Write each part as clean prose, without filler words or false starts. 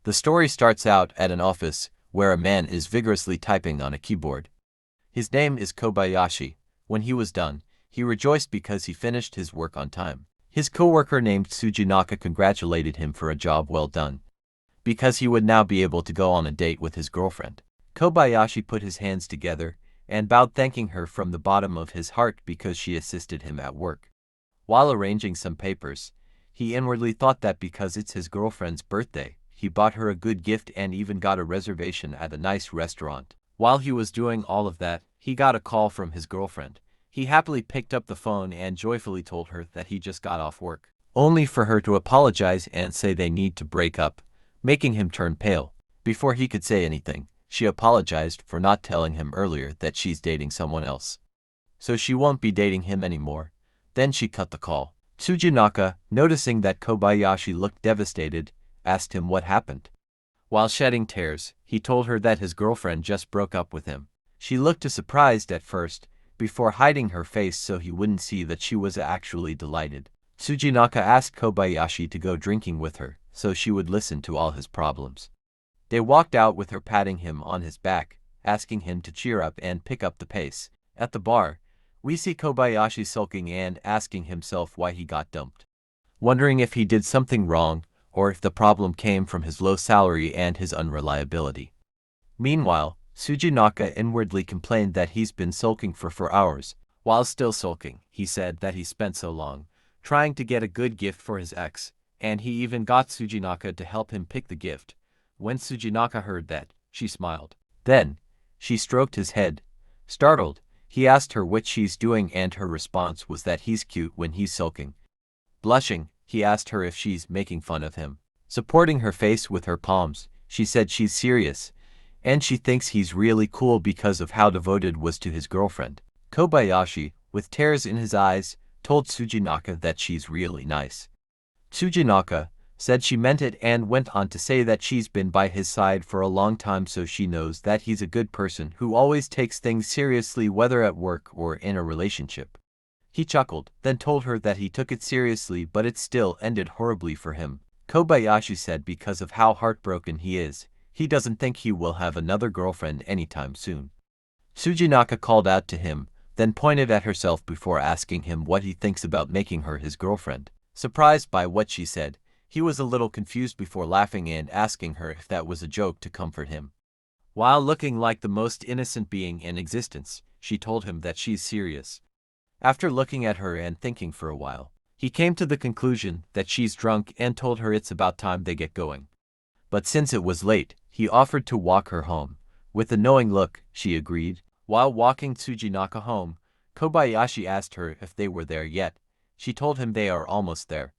The story starts out at an office where a man is vigorously typing on a keyboard. His name is Kobayashi. When he was done, he rejoiced because he finished his work on time. His coworker named TSUJINAKA congratulated him for a job well done, because he would now be able to go on a date with his girlfriend. Kobayashi put his hands together and bowed, thanking her from the bottom of his heart because she assisted him at work. While arranging some papers, he inwardly thought that because it's his girlfriend's birthday, he bought her a good gift and even got a reservation at a nice restaurant. While he was doing all of that, he got a call from his girlfriend. He happily picked up the phone and joyfully told her that he just got off work, only for her to apologize and say they need to break up, making him turn pale. Before he could say anything, she apologized for not telling him earlier that she's dating someone else, so she won't be dating him anymore. Then she cut the call. TSUJINAKA, noticing that Kobayashi looked devastated, asked him what happened. While shedding tears, he told her that his girlfriend just broke up with him. She looked surprised at first, before hiding her face so he wouldn't see that she was actually delighted. TSUJINAKA asked Kobayashi to go drinking with her, so she would listen to all his problems. They walked out with her patting him on his back, asking him to cheer up and pick up the pace. At the bar, we see Kobayashi sulking and asking himself why he got dumped, wondering if he did something wrong or if the problem came from his low salary and his unreliability. Meanwhile, TSUJINAKA inwardly complained that he's been sulking for 4 hours. While still sulking, he said that he spent so long trying to get a good gift for his ex, and he even got TSUJINAKA to help him pick the gift. When TSUJINAKA heard that, she smiled. Then, she stroked his head. Startled, he asked her what she's doing and her response was that he's cute when he's sulking. Blushing, he asked her if she's making fun of him. Supporting her face with her palms, she said she's serious, and she thinks he's really cool because of how devoted was to his girlfriend. Kobayashi, with tears in his eyes, told TSUJINAKA that she's really nice. TSUJINAKA said she meant it and went on to say that she's been by his side for a long time, so she knows that he's a good person who always takes things seriously whether at work or in a relationship. He chuckled, then told her that he took it seriously but it still ended horribly for him. Kobayashi said because of how heartbroken he is, he doesn't think he will have another girlfriend anytime soon. TSUJINAKA called out to him, then pointed at herself before asking him what he thinks about making her his girlfriend. Surprised by what she said, he was a little confused before laughing and asking her if that was a joke to comfort him. While looking like the most innocent being in existence, she told him that she's serious. After looking at her and thinking for a while, he came to the conclusion that she's drunk and told her it's about time they get going. But since it was late, he offered to walk her home. With a knowing look, she agreed. While walking TSUJINAKA home, Kobayashi asked her if they were there yet. She told him they are almost there.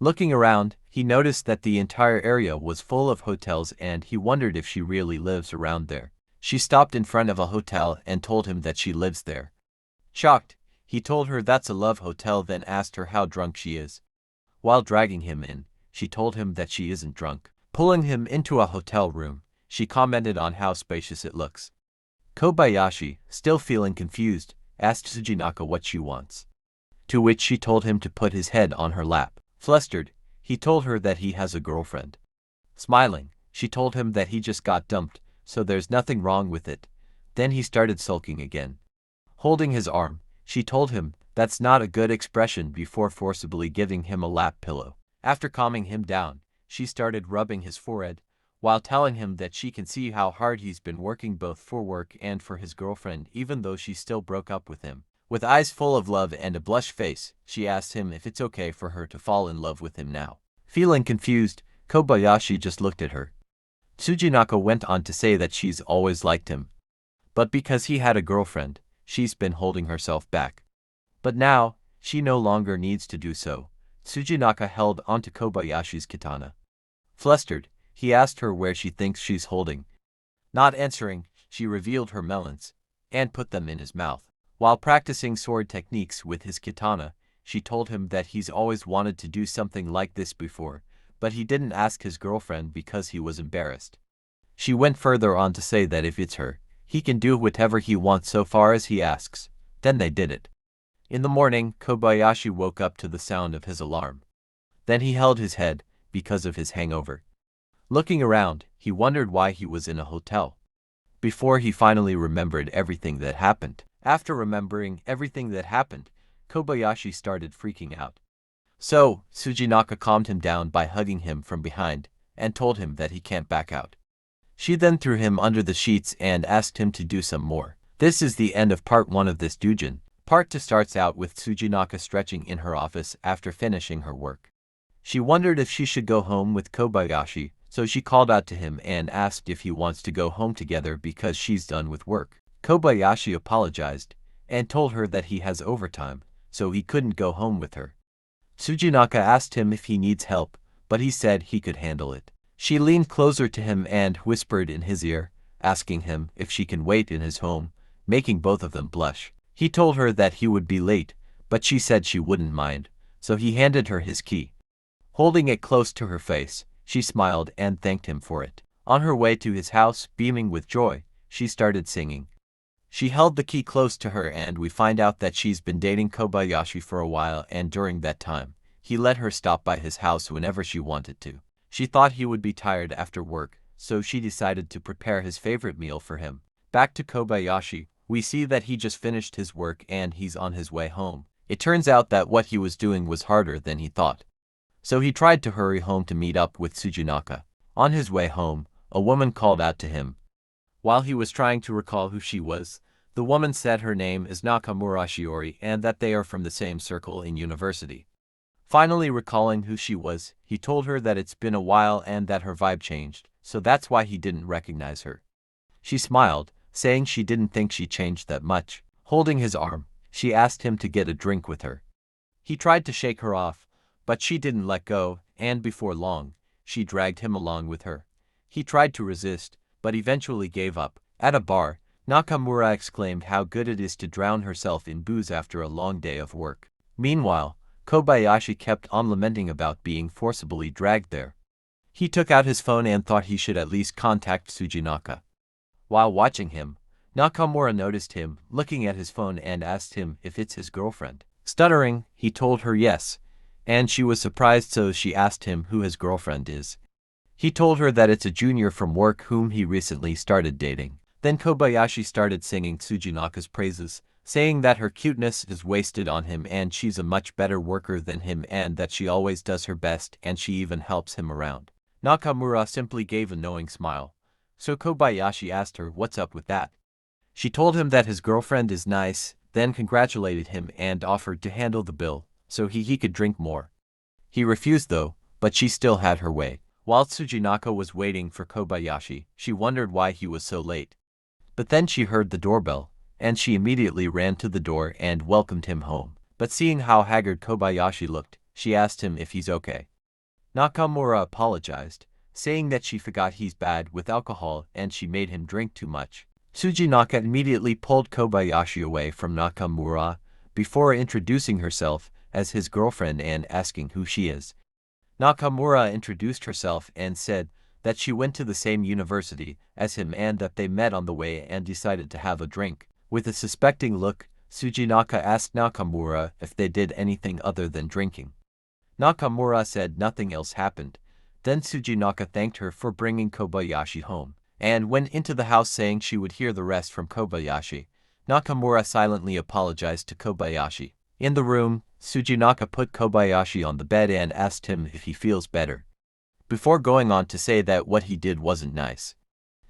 Looking around, he noticed that the entire area was full of hotels and he wondered if she really lives around there. She stopped in front of a hotel and told him that she lives there. Shocked, he told her that's a love hotel, then asked her how drunk she is. While dragging him in, she told him that she isn't drunk. Pulling him into a hotel room, she commented on how spacious it looks. Kobayashi, still feeling confused, asked TSUJINAKA what she wants, to which she told him to put his head on her lap. Flustered, he told her that he has a girlfriend. Smiling, she told him that he just got dumped, so there's nothing wrong with it. Then he started sulking again. Holding his arm, she told him that's not a good expression before forcibly giving him a lap pillow. After calming him down, she started rubbing his forehead, while telling him that she can see how hard he's been working both for work and for his girlfriend even though she still broke up with him. With eyes full of love and a blushed face, she asked him if it's okay for her to fall in love with him now. Feeling confused, Kobayashi just looked at her. TSUJINAKA went on to say that she's always liked him, but because he had a girlfriend, she's been holding herself back. But now, she no longer needs to do so. TSUJINAKA held onto Kobayashi's katana. Flustered, he asked her where she thinks she's holding. Not answering, she revealed her melons and put them in his mouth. While practicing sword techniques with his katana, she told him that he's always wanted to do something like this before, but he didn't ask his girlfriend because he was embarrassed. She went further on to say that if it's her, he can do whatever he wants so far as he asks. Then they did it. In the morning, Kobayashi woke up to the sound of his alarm. Then he held his head, because of his hangover. Looking around, he wondered why he was in a hotel. Before he finally remembered everything that happened. After remembering everything that happened, Kobayashi started freaking out. So, Tsujinaka calmed him down by hugging him from behind and told him that he can't back out. She then threw him under the sheets and asked him to do some more. This is the end of part 1 of this doujin. Part 2 starts out with Tsujinaka stretching in her office after finishing her work. She wondered if she should go home with Kobayashi, so she called out to him and asked if he wants to go home together because she's done with work. Kobayashi apologized and told her that he has overtime, so he couldn't go home with her. Tsujinaka asked him if he needs help, but he said he could handle it. She leaned closer to him and whispered in his ear, asking him if she can wait in his home, making both of them blush. He told her that he would be late, but she said she wouldn't mind, so he handed her his key. Holding it close to her face, she smiled and thanked him for it. On her way to his house, beaming with joy, she started singing. She held the key close to her and we find out that she's been dating Kobayashi for a while, and during that time, he let her stop by his house whenever she wanted to. She thought he would be tired after work, so she decided to prepare his favorite meal for him. Back to Kobayashi, we see that he just finished his work and he's on his way home. It turns out that what he was doing was harder than he thought. So he tried to hurry home to meet up with Tsujinaka. On his way home, a woman called out to him. While he was trying to recall who she was, the woman said her name is Nakamura Shiori and that they are from the same circle in university. Finally recalling who she was, he told her that it's been a while and that her vibe changed, so that's why he didn't recognize her. She smiled, saying she didn't think she changed that much. Holding his arm, she asked him to get a drink with her. He tried to shake her off, but she didn't let go, and before long, she dragged him along with her. He tried to resist, but eventually gave up. At a bar, Nakamura exclaimed how good it is to drown herself in booze after a long day of work. Meanwhile, Kobayashi kept on lamenting about being forcibly dragged there. He took out his phone and thought he should at least contact Tsujinaka. While watching him, Nakamura noticed him looking at his phone and asked him if it's his girlfriend. Stuttering, he told her yes, and she was surprised, so she asked him who his girlfriend is. He told her that it's a junior from work whom he recently started dating. Then Kobayashi started singing Tsujinaka's praises, saying that her cuteness is wasted on him and she's a much better worker than him and that she always does her best and she even helps him around. Nakamura simply gave a knowing smile, so Kobayashi asked her what's up with that. She told him that his girlfriend is nice, then congratulated him and offered to handle the bill, so he could drink more. He refused though, but she still had her way. While Tsujinaka was waiting for Kobayashi, she wondered why he was so late. But then she heard the doorbell, and she immediately ran to the door and welcomed him home. But seeing how haggard Kobayashi looked, she asked him if he's okay. Nakamura apologized, saying that she forgot he's bad with alcohol and she made him drink too much. Tsujinaka immediately pulled Kobayashi away from Nakamura before introducing herself as his girlfriend and asking who she is. Nakamura introduced herself and said that she went to the same university as him and that they met on the way and decided to have a drink. With a suspecting look, Tsujinaka asked Nakamura if they did anything other than drinking. Nakamura said nothing else happened. Then Tsujinaka thanked her for bringing Kobayashi home, and went into the house saying she would hear the rest from Kobayashi. Nakamura silently apologized to Kobayashi. In the room, Tsujinaka put Kobayashi on the bed and asked him if he feels better, before going on to say that what he did wasn't nice.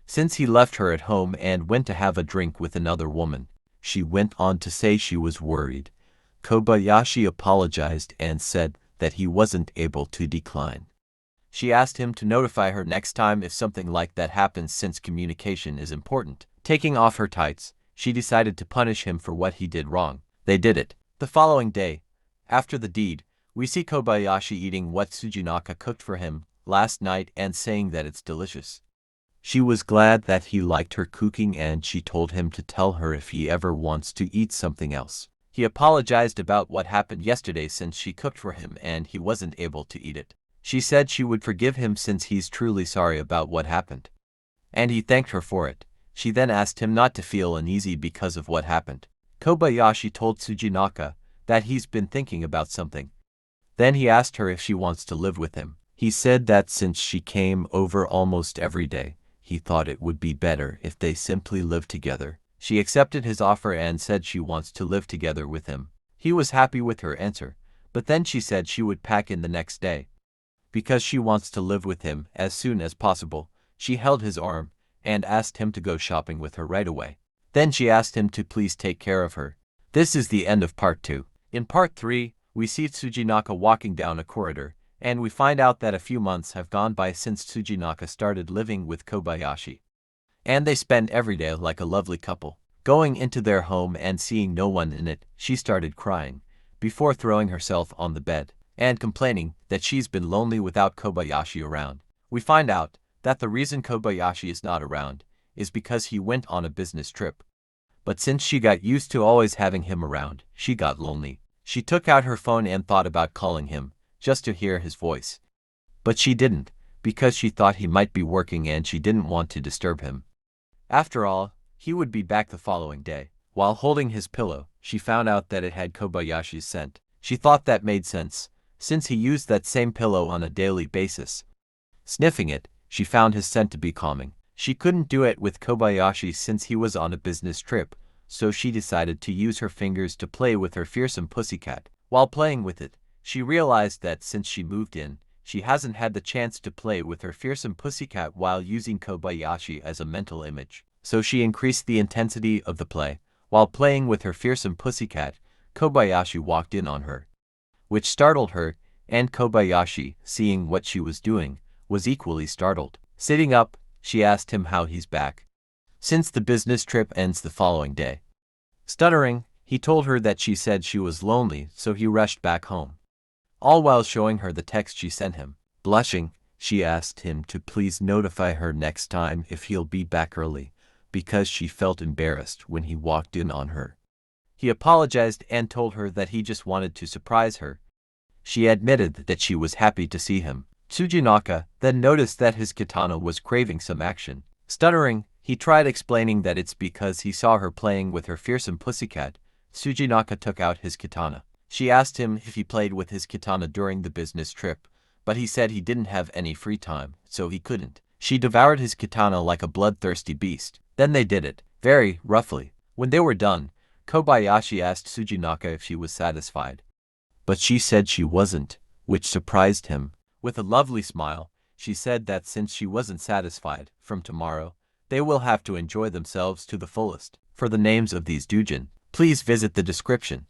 Since he left her at home and went to have a drink with another woman, she went on to say she was worried. Kobayashi apologized and said that he wasn't able to decline. She asked him to notify her next time if something like that happens since communication is important. Taking off her tights, she decided to punish him for what he did wrong. They did it. The following day, after the deed, we see Kobayashi eating what Tsujinaka cooked for him last night and saying that it's delicious. She was glad that he liked her cooking and she told him to tell her if he ever wants to eat something else. He apologized about what happened yesterday since she cooked for him and he wasn't able to eat it. She said she would forgive him since he's truly sorry about what happened. And he thanked her for it. She then asked him not to feel uneasy because of what happened. Kobayashi told Tsujinaka that he's been thinking about something. Then he asked her if she wants to live with him. He said that since she came over almost every day, he thought it would be better if they simply lived together. She accepted his offer and said she wants to live together with him. He was happy with her answer, but then she said she would pack in the next day. Because she wants to live with him as soon as possible, she held his arm and asked him to go shopping with her right away. Then she asked him to please take care of her. This is the end of part 2. In part 3, we see Tsujinaka walking down a corridor, and we find out that a few months have gone by since Tsujinaka started living with Kobayashi. And they spend every day like a lovely couple. Going into their home and seeing no one in it, she started crying, before throwing herself on the bed, and complaining that she's been lonely without Kobayashi around. We find out that the reason Kobayashi is not around is because he went on a business trip. But since she got used to always having him around, she got lonely. She took out her phone and thought about calling him, just to hear his voice. But she didn't, because she thought he might be working and she didn't want to disturb him. After all, he would be back the following day. While holding his pillow, she found out that it had Kobayashi's scent. She thought that made sense, since he used that same pillow on a daily basis. Sniffing it, she found his scent to be calming. She couldn't do it with Kobayashi since he was on a business trip, so she decided to use her fingers to play with her fearsome pussycat. While playing with it, she realized that since she moved in, she hasn't had the chance to play with her fearsome pussycat while using Kobayashi as a mental image. So she increased the intensity of the play. While playing with her fearsome pussycat, Kobayashi walked in on her, which startled her, and Kobayashi, seeing what she was doing, was equally startled. Sitting up, she asked him how he's back, since the business trip ends the following day. Stuttering, he told her that she said she was lonely, so he rushed back home, all while showing her the text she sent him. Blushing, she asked him to please notify her next time if he'll be back early, because she felt embarrassed when he walked in on her. He apologized and told her that he just wanted to surprise her. She admitted that she was happy to see him. Tsujinaka then noticed that his katana was craving some action. Stuttering, he tried explaining that it's because he saw her playing with her fearsome pussycat. Tsujinaka took out his katana. She asked him if he played with his katana during the business trip, but he said he didn't have any free time, so he couldn't. She devoured his katana like a bloodthirsty beast. Then they did it, very roughly. When they were done, Kobayashi asked Tsujinaka if she was satisfied, but she said she wasn't, which surprised him. With a lovely smile, she said that since she wasn't satisfied, from tomorrow, they will have to enjoy themselves to the fullest. For the names of these doujin, please visit the description.